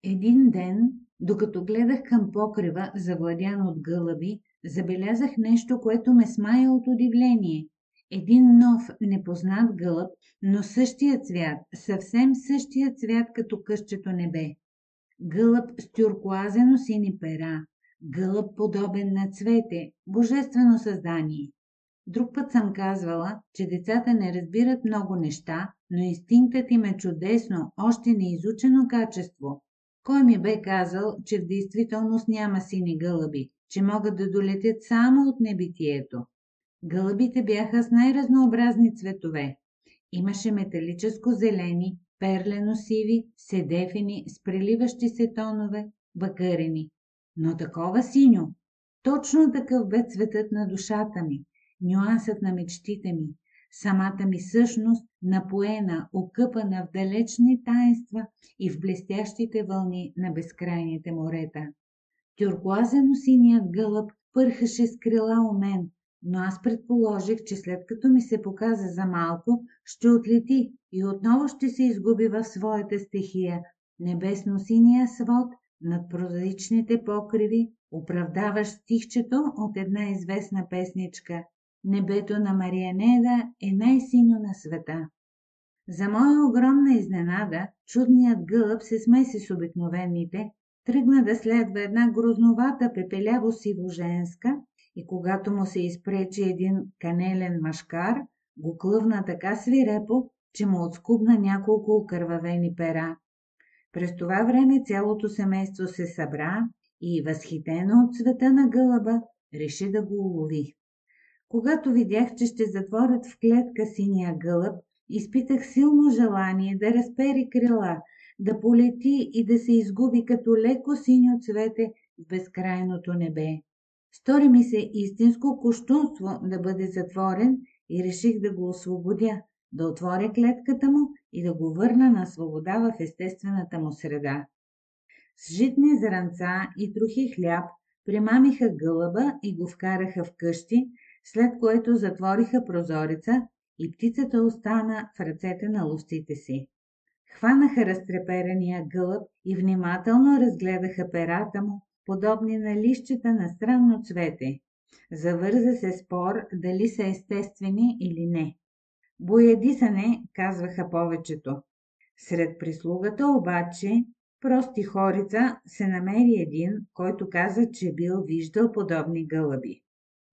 Един ден, докато гледах към покрива, завладян от гълъби, забелязах нещо, което ме смая от удивление. Един нов, непознат гълъб, но същия цвят, съвсем същия цвят като късчето небе. Гълъб с тюркоазено сини пера, гълъб подобен на цвете, божествено създание. Друг път съм казвала, че децата не разбират много неща, но инстинктът им е чудесно, още неизучено качество. Кой ми бе казал, че в действителност няма сини гълъби, че могат да долетят само от небитието? Гълъбите бяха с най-разнообразни цветове. Имаше металическо зелени, перлено сиви, седефени, с преливащи се тонове, бъкърени. Но такова синьо, точно такъв бе цветът на душата ми, нюансът на мечтите ми, самата ми същност, напоена, окъпана в далечни таинства и в блестящите вълни на безкрайните морета. Тюркоазено-синият гълъб пърхаше с крила у мен, но аз предположих, че след като ми се показа за малко, ще отлети и отново ще се изгуби в своята стихия, небесно-синия свод над прозаичните покриви, оправдаващ стихчето от една известна песничка. Небето на Марианеда е най-синьо на света. За моя огромна изненада, чудният гълъб се смеси с обикновените, тръгна да следва една грозновата пепеляво-сиво женска и когато му се изпречи един канелен машкар, го клъвна така свирепо, че му отскубна няколко окървавени пера. През това време цялото семейство се събра и, възхитено от цвета на гълъба, реши да го улови. Когато видях, че ще затворят в клетка синия гълъб, изпитах силно желание да разпери крила, да полети и да се изгуби като леко синьо цвете в безкрайното небе. Стори ми се истинско кощунство да бъде затворен и реших да го освободя, да отворя клетката му и да го върна на свобода в естествената му среда. С житни зранца и трохи хляб примамиха гълъба и го вкараха в къщи, след което затвориха прозореца и птицата остана в ръцете на ловците си. Хванаха разтреперения гълъб и внимателно разгледаха перата му, подобни на листчета на странно цвете. Завърза се спор дали са естествени или не. Боядисане, казваха повечето. Сред прислугата обаче, прости хорица, се намери един, който каза, че бил виждал подобни гълъби.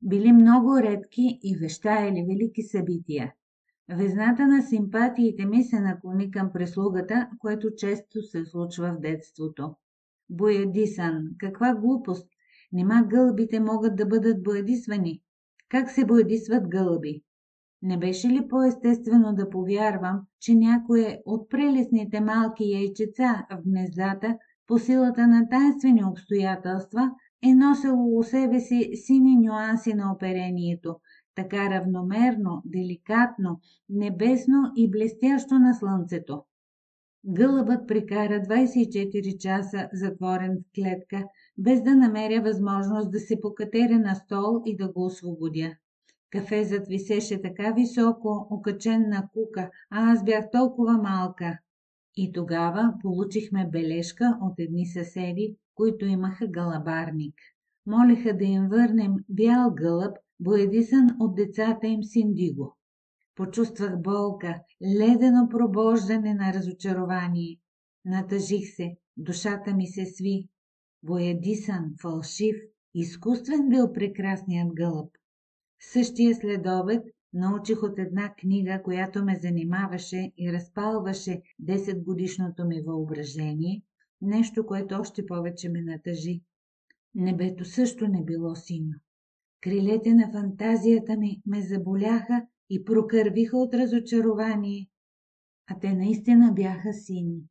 Били много редки и вещаяли велики събития. Везната на симпатиите ми се наклони към прислугата, което често се случва в детството. Боядисан, каква глупост! Нима гълъбите могат да бъдат боядисвани? Как се боядисват гълъби? Не беше ли по-естествено да повярвам, че някое от прелесните малки яйчеца в гнездата, по силата на тайнствени обстоятелства, е носило у себе си сини нюанси на оперението, така равномерно, деликатно, небесно и блестящо на слънцето? Гълъбът прекара 24 часа затворен в клетка, без да намеря възможност да се покатеря на стол и да го освободя. Кафезът висеше така високо, окачен на кука, а аз бях толкова малка. И тогава получихме бележка от едни съседи, които имаха гълъбарник. Молеха да им върнем бял гълъб, боядисан от децата им Синдиго. Почувствах болка, ледено пробождане на разочарование. Натъжих се, душата ми се сви. Боядисан, фалшив, изкуствен бил прекрасният гълъб. Същия следобед научих от една книга, която ме занимаваше и разпалваше 10-годишното ми въображение, нещо, което още повече ме натъжи. Небето също не било синьо. Крилете на фантазията ми ме заболяха и прокървиха от разочарование, а те наистина бяха сини.